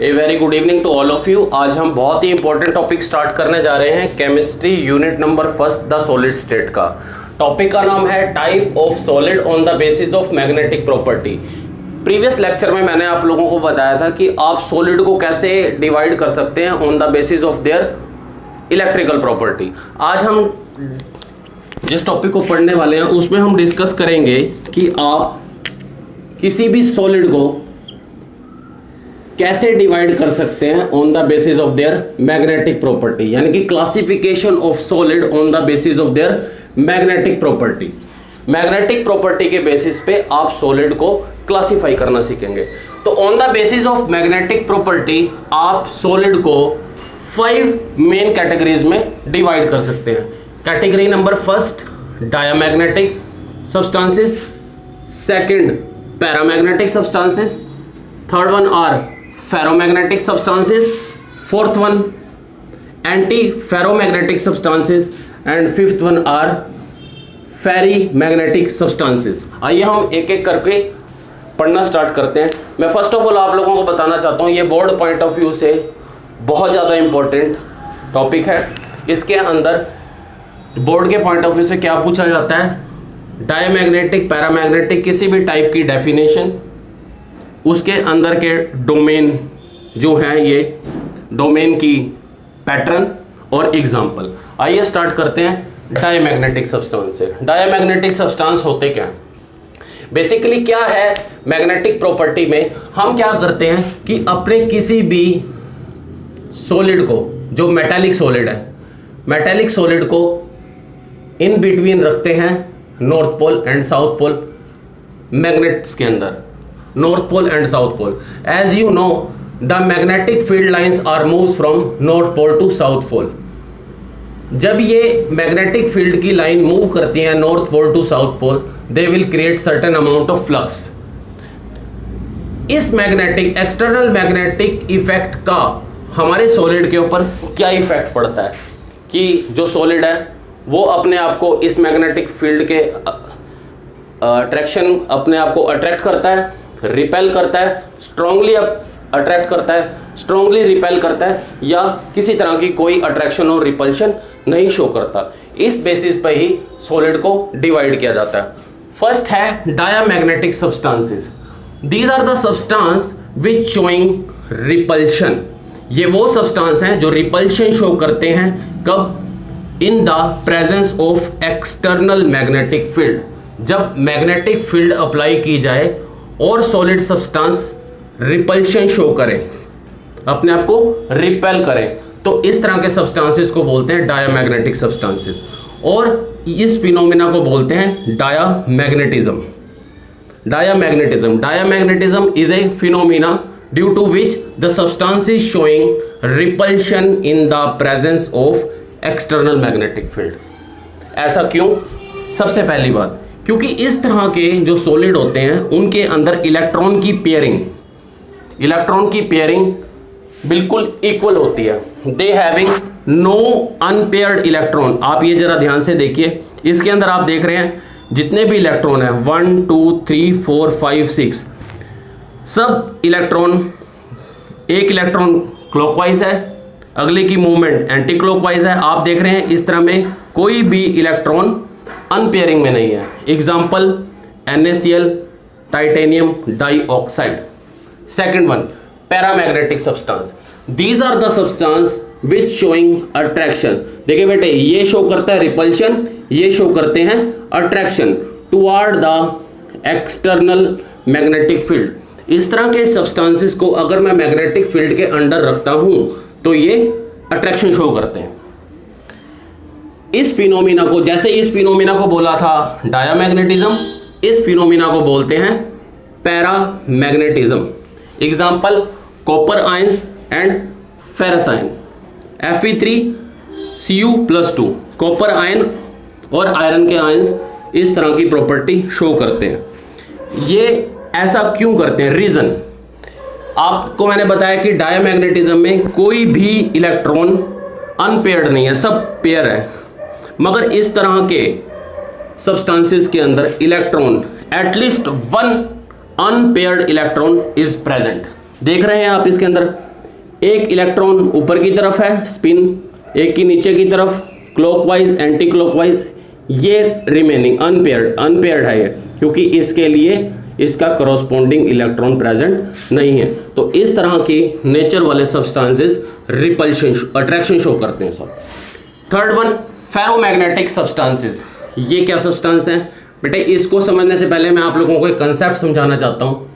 A very good evening to all of you. आज हम बहुत ही इंपॉर्टेंट टॉपिक स्टार्ट करने जा रहे हैं, chemistry unit number first the solid state का। टॉपिक का नाम है type of solid on the basis of magnetic property. Previous lecture में मैंने आप लोगों को बताया था कि आप सॉलिड को कैसे डिवाइड कर सकते हैं on the basis of there electrical property. आज हम जिस टॉपिक को पढ़ने वाले हैं उसमें हम डिस्कस करेंगे कि आप किसी भी सॉलिड को कैसे डिवाइड कर सकते हैं on the basis of their magnetic property, यानी कि classification of solid on the basis of their magnetic property. Magnetic property के बेसिस पे आप सॉलिड को क्लासिफाई करना सीखेंगे। तो on the basis of magnetic property आप सॉलिड को 5 मेन कैटेगरीज में डिवाइड कर सकते हैं। Category number first diamagnetic substances, second paramagnetic substances, third one are ferromagnetic substances, fourth one anti ferromagnetic substances and fifth one are ferri magnetic substances. आइए हम एक एक करके पढ़ना स्टार्ट करते हैं। मैं फर्स्ट ऑफ ऑल आप लोगों को बताना चाहता हूँ, ये बोर्ड पॉइंट ऑफ व्यू से बहुत ज़्यादा इंपॉर्टेंट टॉपिक है। इसके अंदर बोर्ड के पॉइंट ऑफ व्यू से क्या पूछा जाता है, डायमैग्नेटिक पैरामैग्नेटिक किसी भी टाइप की डेफिनेशन, उसके अंदर के डोमेन जो है, ये डोमेन की पैटर्न और एग्जाम्पल। आइए स्टार्ट करते हैं डायमैग्नेटिक सब्सटेंस से। डायमैग्नेटिक सब्सटेंस होते क्या हैं? बेसिकली क्या है मैग्नेटिक प्रॉपर्टी में, हम क्या करते हैं कि अपने किसी भी सॉलिड को, जो मेटालिक सॉलिड है, मेटालिक सॉलिड को इन बिटवीन रखते हैं north pole and south pole magnets के अंदर, north pole and south pole. As you know the magnetic field lines are moves from north pole to south pole. जब ये magnetic field की line move करती है north pole to south pole, they will create certain amount of flux. इस magnetic external magnetic effect का हमारे solid के ऊपर क्या इफेक्ट पड़ता है कि जो सॉलिड है वो अपने आप को इस मैग्नेटिक फील्ड के अट्रैक्शन, अपने आप को अट्रैक्ट करता है, रिपेल करता है, स्ट्रांगली अट्रैक्ट करता है, स्ट्रांगली रिपेल करता है, या किसी तरह की कोई अट्रैक्शन और रिपल्शन नहीं शो करता। इस बेसिस पे ही सॉलिड को डिवाइड किया जाता है। फर्स्ट है diamagnetic substances. These are the substance which showing repulsion. ये वो सब्सटेंस हैं जो रिपल्शन शो करते हैं, कब? इन the presence of external magnetic field. जब मैग्नेटिक फील्ड अप्लाई की जाए और सॉलिड सब्सटेंस रिपल्शन शो करें, अपने आप को रिपेल करें, तो इस तरह के सब्सटेंसेस को बोलते हैं डायामैग्नेटिक सब्सटेंसेस। और इस फिनोमेना को बोलते हैं diamagnetism. Diamagnetism is a phenomena due to which the substance is showing repulsion in the presence of external magnetic field. ऐसा क्यों? सबसे पहली बात, क्योंकि इस तरह के जो सॉलिड होते हैं उनके अंदर इलेक्ट्रॉन की पेयरिंग बिल्कुल इक्वल होती है। They having no unpaired electron. आप ये जरा ध्यान से देखिए, इसके अंदर आप देख रहे हैं जितने भी इलेक्ट्रॉन है 1 2 3 4 5 6, सब इलेक्ट्रॉन, एक इलेक्ट्रॉन क्लॉकवाइज है, अगले की मूवमेंट एंटी क्लॉकवाइज है। आप देख रहे हैं इस तरह में कोई भी इलेक्ट्रॉन अनपेयरिंग में नहीं है। Example NaCl, titanium dioxide. Second one paramagnetic substance. These are the substance which showing attraction. देखिए बेटे, ये शो करता है रिपल्शन, ये शो करते हैं attraction toward the external magnetic field. इस तरह के सब्सटेंसेस को अगर मैं मैग्नेटिक फील्ड के अंडर रखता हूं तो ये अट्रैक्शन शो करते हैं। इस फिनोमिना को, जैसे इस फिनोमिना को बोला था डायामैग्नेटिज्म, इस फिनोमिना को बोलते हैं paramagnetism. Example copper ions and ferrous ion, Fe3Cu+2। Copper ion और आयरन के आयंस इस तरह की प्रॉपर्टी शो करते हैं। ये ऐसा क्यों करते हैं? रीजन आपको मैंने बताया कि डायामैग्नेटिज्म में कोई भी इलेक्ट्रॉन अनपेयर्ड नहीं है, सब पेयर है। मगर इस तरह के सब्सटेंसेस के अंदर electron, at least one unpaired electron is present. देख रहे हैं आप इसके अंदर एक इलेक्ट्रॉन ऊपर की तरफ है स्पिन, एक की नीचे की तरफ, क्लॉकवाइज एंटी क्लॉकवाइज, ये रिमेनिंग अनपेयर्ड है ये, क्योंकि इसके लिए इसका कॉरस्पॉन्डिंग इलेक्ट्रॉन प्रेजेंट नहीं है। तो इस तरह की नेचर वाले सब्सटेंसेस रिपल्शन अट्रैक्शन शो करते हैं सब। Third one, ferromagnetic substances. ये क्या सब्सटेंस है बेटे? इसको समझने से पहले मैं आप लोगों को एक कंसेप्ट समझाना चाहता हूं,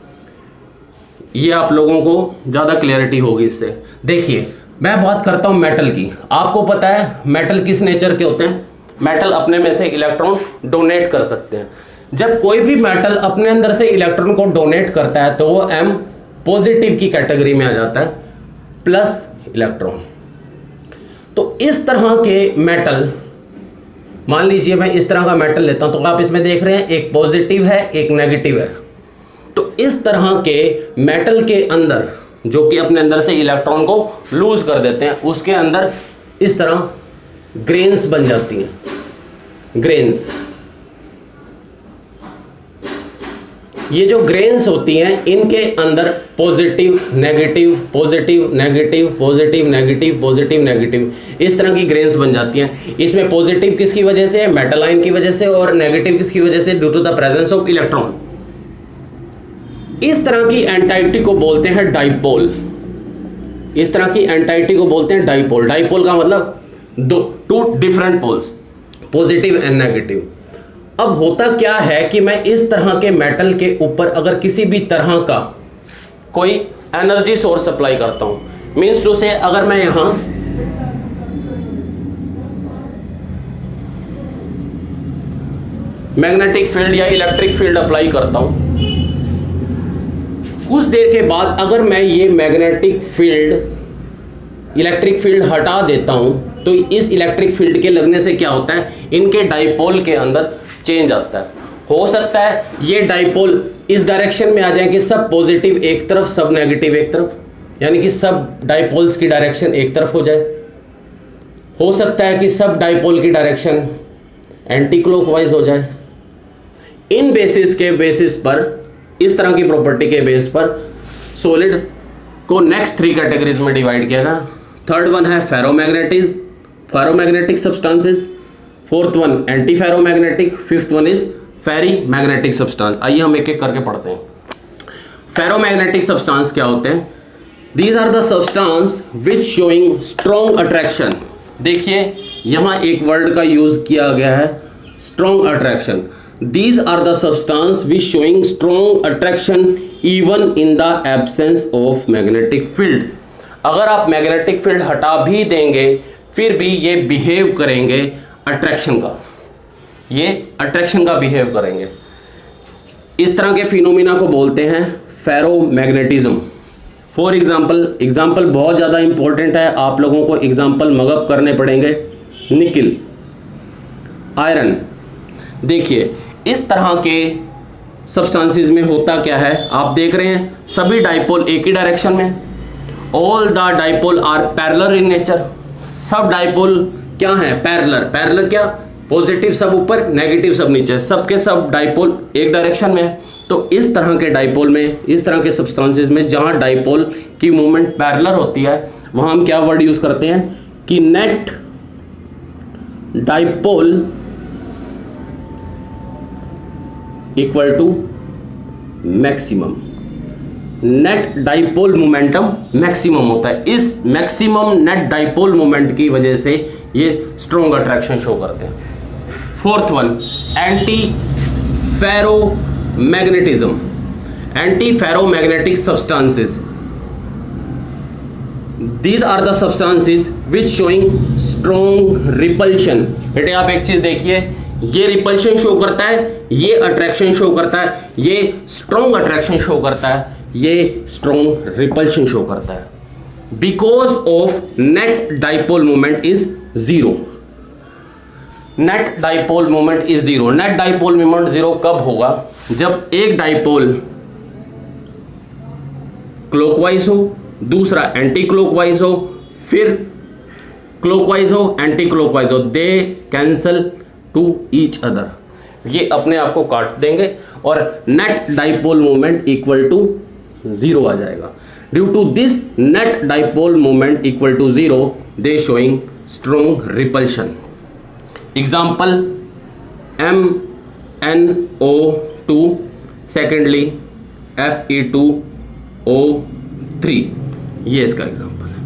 ये आप लोगों को ज्यादा क्लियरिटी होगी इससे। देखिए, मैं बात करता हूं मेटल की। आपको पता है मेटल किस नेचर के होते हैं? मेटल अपने में से इलेक्ट्रॉन डोनेट कर सकते हैं। जब कोई भी मेटल अपने अंदर से इलेक्ट्रॉन को डोनेट करता है तो वो M पॉजिटिव की कैटेगरी में आ जाता है, प्लस इलेक्ट्रॉन। तो इस तरह के मेटल, मान लीजिए मैं इस तरह का मेटल लेता हूं, तो आप इसमें देख रहे हैं एक पॉजिटिव है एक नेगेटिव है। तो इस तरह के मेटल के अंदर जो कि अपने अंदर से इलेक्ट्रॉन को लूज कर देते हैं, उसके अंदर इस तरह ग्रेन्स बन जाती हैं। ग्रेन्स, ये जो ग्रेन्स होती हैं इनके अंदर positive negative positive negative positive negative positive negative, इस तरह की ग्रेन्स बन जाती हैं। इसमें पॉजिटिव किसकी वजह से? मेटल आयन की वजह से, और नेगेटिव किसकी वजह से? Due to the presence of electron. इस तरह की एंटाइटी को बोलते हैं डाइपोल। इस तरह की एंटाइटी को बोलते हैं डाइपोल। डाइपोल का मतलब two different poles, positive and negative. अब होता क्या है कि मैं इस तरह के मेटल के ऊपर अगर किसी भी तरह का कोई एनर्जी सोर्स सप्लाई करता हूं, मींस टू से अगर मैं यहां मैग्नेटिक फील्ड या इलेक्ट्रिक फील्ड अप्लाई करता हूं, कुछ देर के बाद अगर मैं ये मैग्नेटिक फील्ड इलेक्ट्रिक फील्ड हटा देता हूं, तो इस इलेक्ट्रिक फील्ड के लगने से क्या होता है? इनके डाइपोल के अंदर चेंज आता है। हो सकता है ये डाइपोल इस डायरेक्शन में आ जाए कि सब पॉजिटिव एक तरफ सब नेगेटिव एक तरफ, यानी कि सब डाइपोल्स की डायरेक्शन एक तरफ हो जाए। हो सकता है कि सब डाइपोल की डायरेक्शन एंटी क्लॉकवाइज हो जाए। इन बेसिस के बेसिस पर, इस तरह की प्रॉपर्टी के बेस पर सॉलिड को नेक्स्ट 3 कैटेगरीज में डिवाइड किया गया। थर्ड वन है ferromagnetic substances, fourth one anti ferromagnetic, fifth one is ferri magnetic substance. आइए हम एक एक करके पढ़ते हैं। फेरोमैग्नेटिक सब्सटेंस क्या होते हैं? These are the substance which showing strong attraction. देखिए यहां एक वर्ड का यूज किया गया है, strong attraction. These are the substance which showing strong attraction even in the absence of magnetic field। अगर आप मैग्नेटिक फील्ड हटा भी देंगे फिर भी ये बिहेव करेंगे अट्रैक्शन का, ये अट्रैक्शन का बिहेव करेंगे। इस तरह के फिनोमिना को बोलते हैं फेरोमैग्नेटिज्म। फॉर एग्जाम्पल बहुत ज़्यादा इंपॉर्टेंट है, आप लोगों को एग्जाम्पल मगअप करने पड़ेंगे। Nickel, iron. देखिए इस तरह के सब्सटेंसेस में होता क्या है, आप देख रहे हैं सभी डाइपोल एक ही डायरेक्शन में, all the dipole are parallel in nature. सब डाइपोल क्या है? पैरेलल। पैरेलल क्या? पॉजिटिव सब ऊपर नेगेटिव सब नीचे, सबके सब डाइपोल एक डायरेक्शन में है। तो इस तरह के डाइपोल में, इस तरह के सब्सटेंसेस में जहां डाइपोल की मूवमेंट पैरेलल होती है, वहां हम क्या वर्ड यूज करते हैं कि net dipole equal to maximum. Net dipole momentum maximum होता है। इस मैक्सिमम नेट डाइपोल मोमेंट की वजह से ये स्ट्रॉन्ग अट्रैक्शन शो करते हैं। Fourth one anti ferromagnetism. Anti ferromagnetic substances, these are the substances which showing strong repulsion. बेटे आप एक चीज देखिए, ये रिपल्शन शो करता है, ये अट्रैक्शन शो करता है, ये स्ट्रॉन्ग अट्रैक्शन शो करता है, ये स्ट्रॉन्ग रिपल्शन शो करता है। Because of net dipole moment is zero. Net dipole moment is zero. Net dipole moment zero कब होगा? जब एक डाइपोल क्लॉकवाइज हो, दूसरा एंटी क्लॉकवाइज हो, फिर क्लॉकवाइज हो, एंटी क्लॉकवाइज हो, they cancel to each other. ये अपने आप को काट देंगे और net dipole moment equal to zero आ जाएगा। Due to this net dipole moment equal to 0 they showing strong repulsion. Example MnO2, secondly Fe2O3, ये इसका एग्जाम्पल है.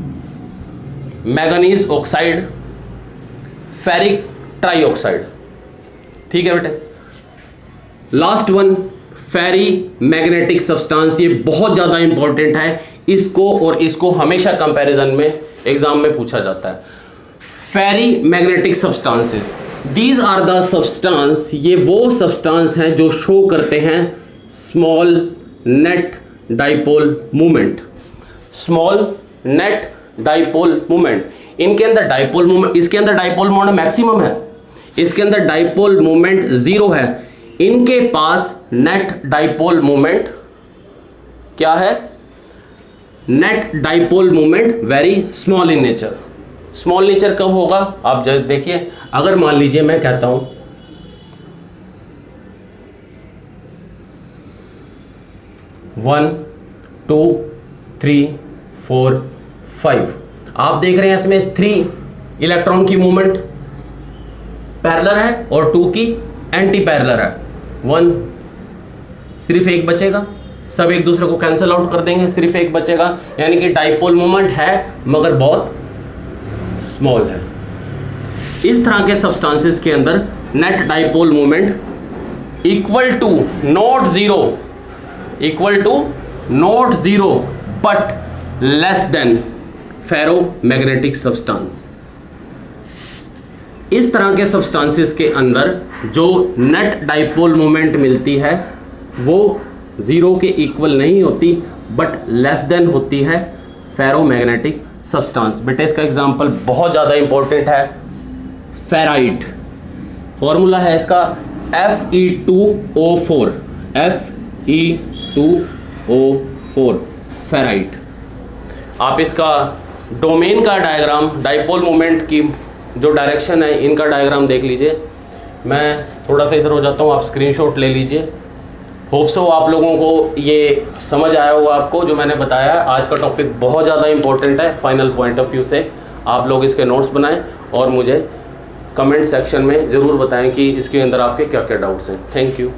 Manganese oxide, ferric trioxide. ठीक है बेटे. लास्ट वन फेरी मैग्नेटिक सब्सटेंस, ये बहुत ज्यादा इंपॉर्टेंट है. इसको और इसको हमेशा कंपैरिजन में एग्जाम में पूछा जाता है. फेरी magnetic substances, these are the substance, ये वो सब्सटेंस हैं जो शो करते हैं small net dipole movement. Small net dipole movement, इनके अंदर डाइपोल मूवमेंट, इसके अंदर डाइपोल मोमेंट मैक्सिमम है, इसके अंदर डाइपोल मूवमेंट 0 है. इनके पास नेट डाइपोल मूवमेंट क्या है? Net dipole movement very small in nature. Small nature कब होगा? आप जस्ट देखिए, अगर मान लीजिए मैं कहता हूं 1 2 3 4 5, आप देख रहे हैं इसमें 3 इलेक्ट्रॉन की मूवमेंट पैरेलल है और 2 की एंटी पैरेलल है. 1 सिर्फ एक बचेगा, सब एक दूसरे को कैंसिल आउट कर देंगे, सिर्फ एक बचेगा. यानी कि डाइपोल मूवमेंट है मगर बहुत स्मॉल है. इस तरह के सब्सटेंसेस के अंदर net dipole movement equal to not zero but less than ferromagnetic substance. इस तरह के सब्सटेंसेस के अंदर जो नेट डाइपोल मूवमेंट मिलती है वो 0 के इक्वल नहीं होती बट लेस देन होती है फेरोमैग्नेटिक सब्सटेंस. बेटे इसका एग्जांपल बहुत ज़्यादा इंपॉर्टेंट है. फेराइट, फॉर्मूला है इसका Fe2O4, Fe2O4 फेराइट. आप इसका डोमेन का डायग्राम, डाइपोल मोमेंट की जो डायरेक्शन है इनका डायग्राम देख लीजिए. मैं थोड़ा सा इधर हो जाता हूँ, आप स्क्रीनशॉट ले लीजिए. होप सो आप लोगों को ये समझ आया होगा आपको जो मैंने बताया. आज का टॉपिक बहुत ज़्यादा इंपॉर्टेंट है फाइनल पॉइंट ऑफ व्यू से. आप लोग इसके नोट्स बनाएं और मुझे कमेंट सेक्शन में ज़रूर बताएं कि इसके अंदर आपके क्या क्या डाउट्स हैं. Thank you.